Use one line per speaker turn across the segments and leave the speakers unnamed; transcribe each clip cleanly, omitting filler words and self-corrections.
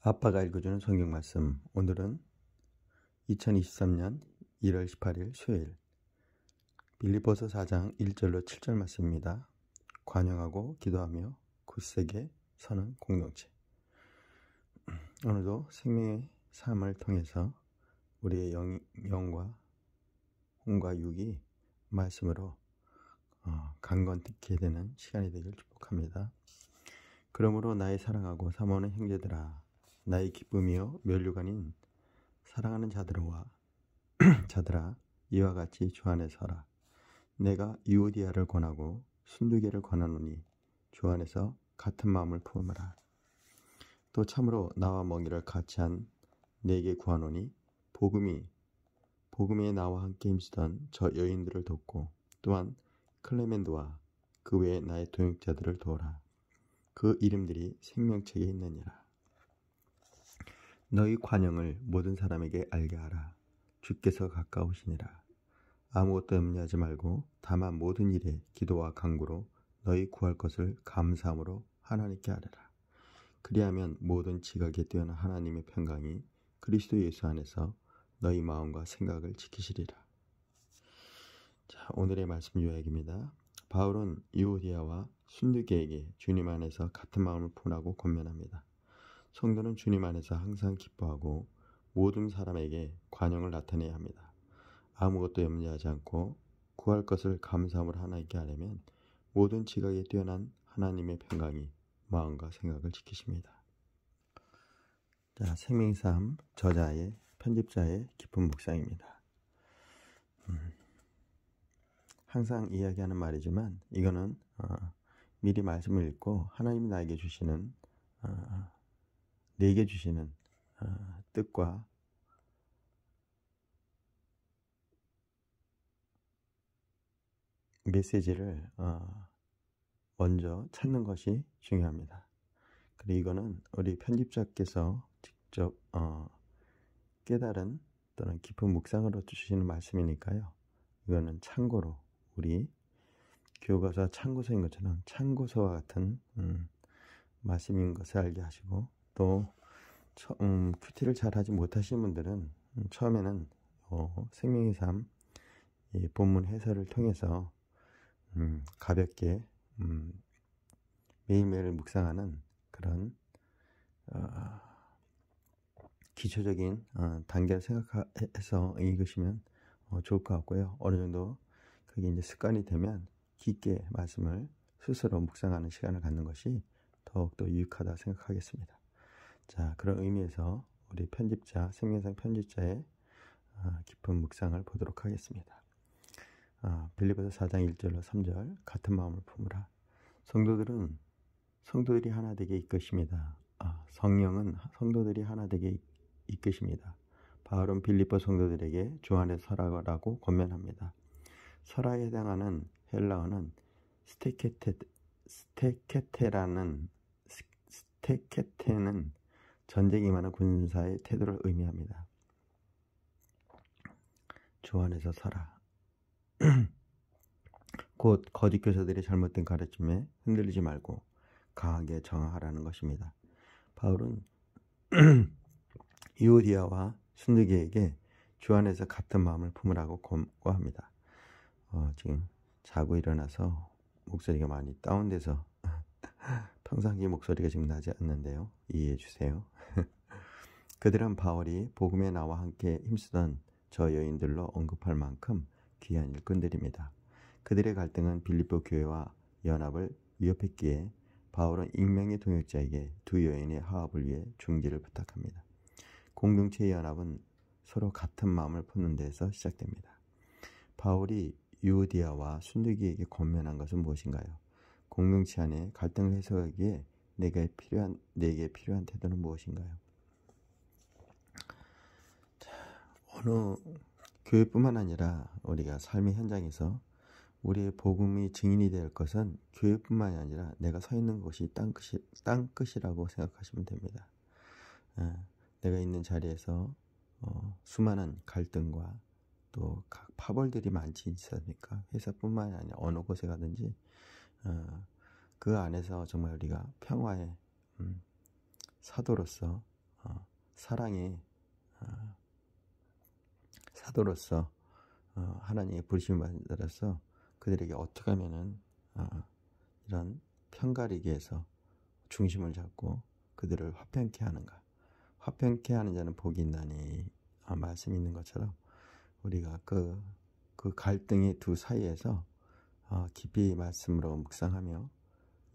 아빠가 읽어주는 성경 말씀. 오늘은 2023년 1월 18일 수요일 빌립보서 4장 1절로 7절 말씀입니다. 관용하고 기도하며 굳세게 서는 공동체. 오늘도 생명의 삶을 통해서 우리의 영과 혼과 육이 말씀으로 강건케 되는 시간이 되길 축복합니다. 그러므로 나의 사랑하고 사모하는 형제들아, 나의 기쁨이요 면류관인 사랑하는 자들아 이와 같이 주 안에 서라. 내가 유오디아를 권하고 순두개를 권하노니 주 안에서 같은 마음을 품으라. 또 참으로 나와 멍이를 같이 한 네게 구하노니 복음에 나와 함께 힘쓰던 저 여인들을 돕고 또한 클레멘드와 그 외에 나의 동역자들을 도우라. 그 이름들이 생명책에 있느니라. 너희 관용을 모든 사람에게 알게 하라. 주께서 가까우시니라. 아무것도 염려하지 말고 다만 모든 일에 기도와 간구로 너희 구할 것을 감사함으로 하나님께 아뢰라. 그리하면 모든 지각에 뛰어난 하나님의 평강이 그리스도 예수 안에서 너희 마음과 생각을 지키시리라. 자, 오늘의 말씀 요약입니다. 바울은 유오디아와 순두개에게 주님 안에서 같은 마음을 품으라고 권면합니다. 성도는 주님 안에서 항상 기뻐하고 모든 사람에게 관용을 나타내야 합니다. 아무것도 염려하지 않고 구할 것을 감사함으로 하나님께 하려면 모든 지각에 뛰어난 하나님의 평강이 마음과 생각을 지키십니다. 자, 생명삶 저자의 편집자의 깊은 묵상입니다. 항상 이야기하는 말이지만 이거는 미리 말씀을 읽고 하나님이 나에게 주시는 내게 주시는 뜻과 메시지를 먼저 찾는 것이 중요합니다. 그리고 이거는 우리 편집자께서 직접 깨달은 또는 깊은 묵상으로 주시는 말씀이니까요. 이거는 참고로 우리 교과서 참고서인 것처럼 참고서와 같은 말씀인 것을 알게 하시고, 또 큐티를 잘 하지 못하시는 분들은 처음에는 생명의 삶 이 본문 해설을 통해서 가볍게 매일매일 묵상하는 그런 기초적인 단계를 생각해서 읽으시면 좋을 것 같고요. 어느 정도 그게 이제 습관이 되면 깊게 말씀을 스스로 묵상하는 시간을 갖는 것이 더욱더 유익하다 생각하겠습니다. 자, 그런 의미에서 우리 편집자, 생명상 편집자의 깊은 묵상을 보도록 하겠습니다. 빌립보서 4장 1절로 3절 같은 마음을 품으라. 성도들이 하나 되게 이끄십니다. 성령은 성도들이 하나 되게 이끄십니다. 바울은 빌립보 성도들에게 주 안에 서라고 권면합니다. 설화에 해당하는 헬라어는 스테케테는 전쟁에 임하는 군사의 태도를 의미합니다. 주 안에서 서라. 곧 거짓 교사들의 잘못된 가르침에 흔들리지 말고 강하게 저항하라는 것입니다. 바울은 유오디아와 순두개에게 주 안에서 같은 마음을 품으라고 권고합니다. 지금 자고 일어나서 목소리가 많이 다운돼서 평상시 목소리가 지금 나지 않는데요. 이해해 주세요. 그들은 바울이 복음에 나와 함께 힘쓰던 저 여인들로 언급할 만큼 귀한 일꾼들입니다. 그들의 갈등은 빌립보 교회와 연합을 위협했기에 바울은 익명의 동역자에게 두 여인의 화합을 위해 중재를 부탁합니다. 공동체의 연합은 서로 같은 마음을 품는 데서 시작됩니다. 바울이 유오디아와 순두개에게 권면한 것은 무엇인가요? 공동체 안에 갈등을 해소하기에 내게 필요한 태도는 무엇인가요? 어느 교회뿐만 아니라 우리가 삶의 현장에서 우리의 복음이 증인이 될 것은 교회뿐만이 아니라 내가 서 있는 곳이 땅끝이라고 생각하시면 됩니다. 내가 있는 자리에서 수많은 갈등과 또 각 파벌들이 많지 않습니까? 회사뿐만이 아니라 어느 곳에 가든지 그 안에서 정말 우리가 평화의 사도로서 사랑의 사도로서 하나님의 부르심을 받아서 그들에게 어떻게 하면은 이런 편가르기에서 중심을 잡고 그들을 화평케 하는가. 화평케 하는 자는 복이 있나니 말씀이 있는 것처럼 우리가 그 갈등의 두 사이에서 깊이 말씀으로 묵상하며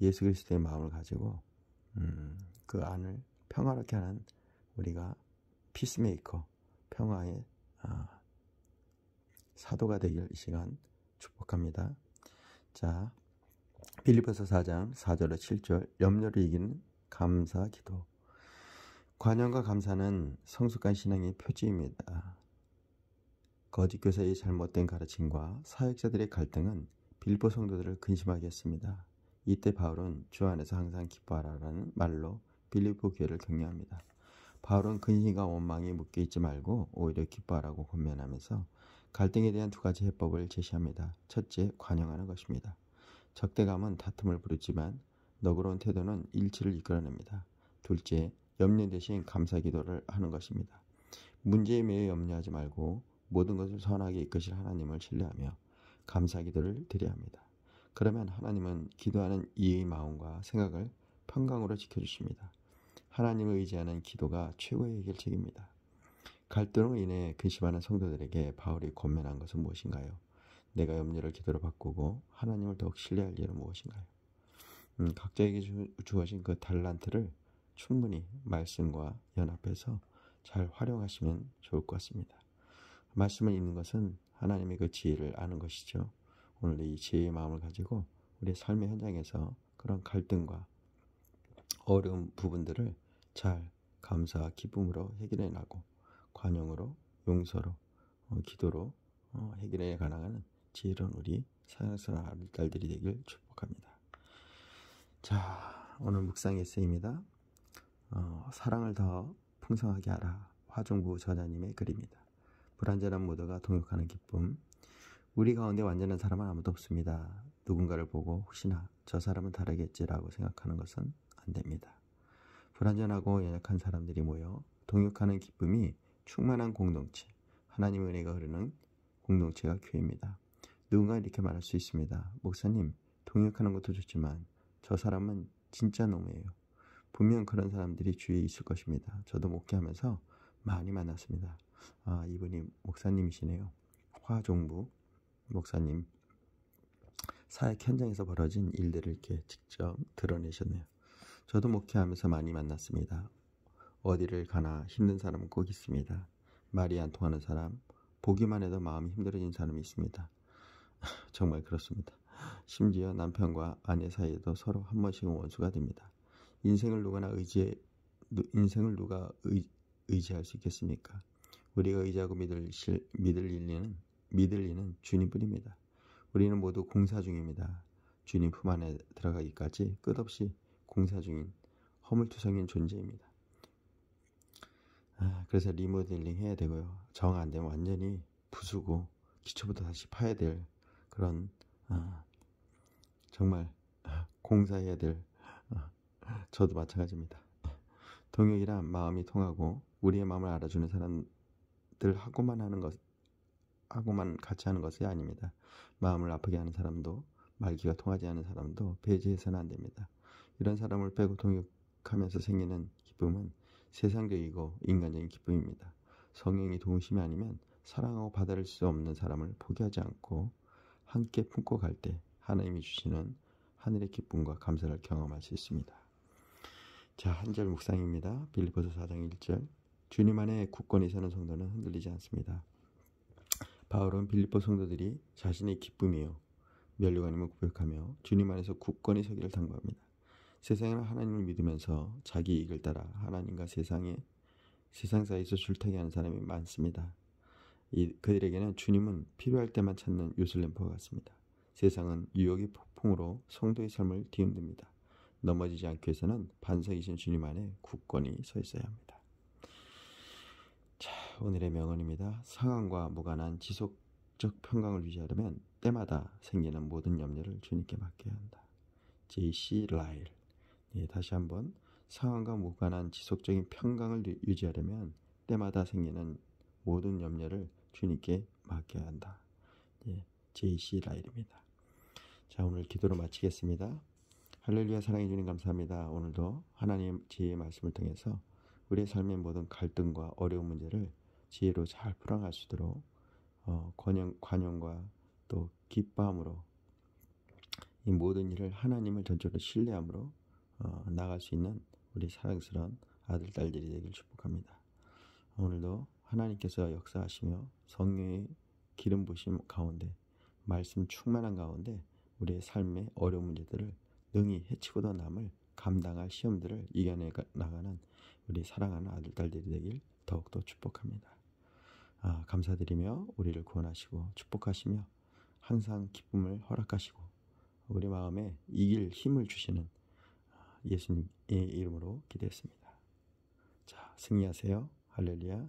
예수 그리스도의 마음을 가지고 그 안을 평화롭게 하는 우리가 피스메이커, 평화의 사도가 되길 이 시간 축복합니다. 자, 빌립보서 4장 4절로 7절, 염려를 이기는 감사 기도. 관용과 감사는 성숙한 신앙의 표지입니다. 거짓 교사의 잘못된 가르침과 사역자들의 갈등은 빌립보 성도들을 근심하게 했습니다. 이때 바울은 주 안에서 항상 기뻐하라라는 말로 빌립보 교회를 격려합니다. 바울은 근심과 원망에 묶여 있지 말고 오히려 기뻐하라고 권면하면서 갈등에 대한 두 가지 해법을 제시합니다. 첫째, 관용하는 것입니다. 적대감은 다툼을 부르지만 너그러운 태도는 일치를 이끌어냅니다. 둘째, 염려 대신 감사 기도를 하는 것입니다. 문제에 매여 염려하지 말고 모든 것을 선하게 이끄실 하나님을 신뢰하며 감사 기도를 드려야 합니다. 그러면 하나님은 기도하는 이의 마음과 생각을 평강으로 지켜주십니다. 하나님을 의지하는 기도가 최고의 해결책입니다. 갈등으로 인해 근심하는 성도들에게 바울이 권면한 것은 무엇인가요? 내가 염려를 기도로 바꾸고 하나님을 더욱 신뢰할 일은 무엇인가요? 각자에게 주어진 그 달란트를 충분히 말씀과 연합해서 잘 활용하시면 좋을 것 같습니다. 말씀을 읽는 것은 하나님의 그 지혜를 아는 것이죠. 오늘 이 지혜의 마음을 가지고 우리 삶의 현장에서 그런 갈등과 어려운 부분들을 잘 감사와 기쁨으로 해결해 나고 관용으로, 용서로, 기도로 해결해 가능한 지혜로운 우리 사랑스러운 딸들이 되길 축복합니다. 자, 오늘 묵상 에세이입니다. 사랑을 더 풍성하게 하라. 화종부 저자님의 글입니다. 불완전한 모두가 동역하는 기쁨. 우리 가운데 완전한 사람은 아무도 없습니다. 누군가를 보고 혹시나 저 사람은 다르겠지라고 생각하는 것은 안 됩니다. 불완전하고 연약한 사람들이 모여 동역하는 기쁨이 충만한 공동체, 하나님의 은혜가 흐르는 공동체가 교회입니다. 누군가 이렇게 말할 수 있습니다. 목사님, 동역하는 것도 좋지만 저 사람은 진짜 너무해요. 분명 그런 사람들이 주위에 있을 것입니다. 저도 목회하면서 많이 만났습니다. 이분이 목사님이시네요. 화종부 목사님. 사역 현장에서 벌어진 일들을 이렇게 직접 드러내셨네요. 저도 목회하면서 많이 만났습니다. 어디를 가나 힘든 사람은 꼭 있습니다. 말이 안 통하는 사람, 보기만 해도 마음이 힘들어진 사람이 있습니다. 정말 그렇습니다. 심지어 남편과 아내 사이에도 서로 한 번씩은 원수가 됩니다. 인생을 누가 의지할 수 있겠습니까? 우리가 의지하고 믿을 이는 주님뿐입니다. 우리는 모두 공사 중입니다. 주님 품 안에 들어가기까지 끝없이 공사 중인 허물투성인 존재입니다. 그래서 리모델링 해야 되고요. 정 안 되면 완전히 부수고 기초부터 다시 파야 될 그런 정말 공사해야 될 저도 마찬가지입니다. 동역이란 마음이 통하고 우리의 마음을 알아주는 사람들하고만 같이 하는 것이 아닙니다. 마음을 아프게 하는 사람도 말기가 통하지 않는 사람도 배제해서는 안 됩니다. 이런 사람을 빼고 동역하면서 생기는 기쁨은 세상적이고 인간적인 기쁨입니다. 성령이 도우심이 아니면 사랑하고 받아들일 수 없는 사람을 포기하지 않고 함께 품고 갈 때 하나님이 주시는 하늘의 기쁨과 감사를 경험할 수 있습니다. 자, 한 절 묵상입니다. 빌립보서 4장 1절. 주님 안에 굳건히 서는 성도는 흔들리지 않습니다. 바울은 빌립보 성도들이 자신의 기쁨이요 면류관임을 고백하며 주님 안에서 굳건히 서기를 당부합니다. 세상에는 하나님을 믿으면서 자기 이익을 따라 하나님과 세상 사이에서 줄타기하는 사람이 많습니다. 그들에게는 주님은 필요할 때만 찾는 요술램프와 같습니다. 세상은 유혹의 폭풍으로 성도의 삶을 뒤흔듭니다. 넘어지지 않기 위해서는 반석이신 주님 안에 굳건히 서 있어야 합니다. 자, 오늘의 명언입니다. 상황과 무관한 지속적 평강을 유지하려면 때마다 생기는 모든 염려를 주님께 맡겨야 한다. J.C. 라일. 다시 한번 상황과 무관한 지속적인 평강을 유지하려면 때마다 생기는 모든 염려를 주님께 맡겨야 한다. 예, J.C. 라일입니다. 자, 오늘 기도로 마치겠습니다. 할렐루야. 사랑해 주님 감사합니다. 오늘도 하나님 지혜의 말씀을 통해서 우리의 삶의 모든 갈등과 어려운 문제를 지혜로 잘 풀어갈 수 있도록 관용과 또 기뻐함으로 이 모든 일을 하나님을 전적으로 신뢰함으로 나갈 수 있는 우리 사랑스러운 아들, 딸들이 되길 축복합니다. 오늘도 하나님께서 역사하시며 성령의 기름 부심 가운데 말씀 충만한 가운데 우리의 삶의 어려운 문제들을 능히 해치고도 남을 감당할 시험들을 이겨내 나가는 우리 사랑하는 아들, 딸들이 되길 더욱더 축복합니다. 감사드리며 우리를 구원하시고 축복하시며 항상 기쁨을 허락하시고 우리 마음에 이길 힘을 주시는 예수님의 이름으로 기도했습니다. 자, 승리하세요. 할렐루야.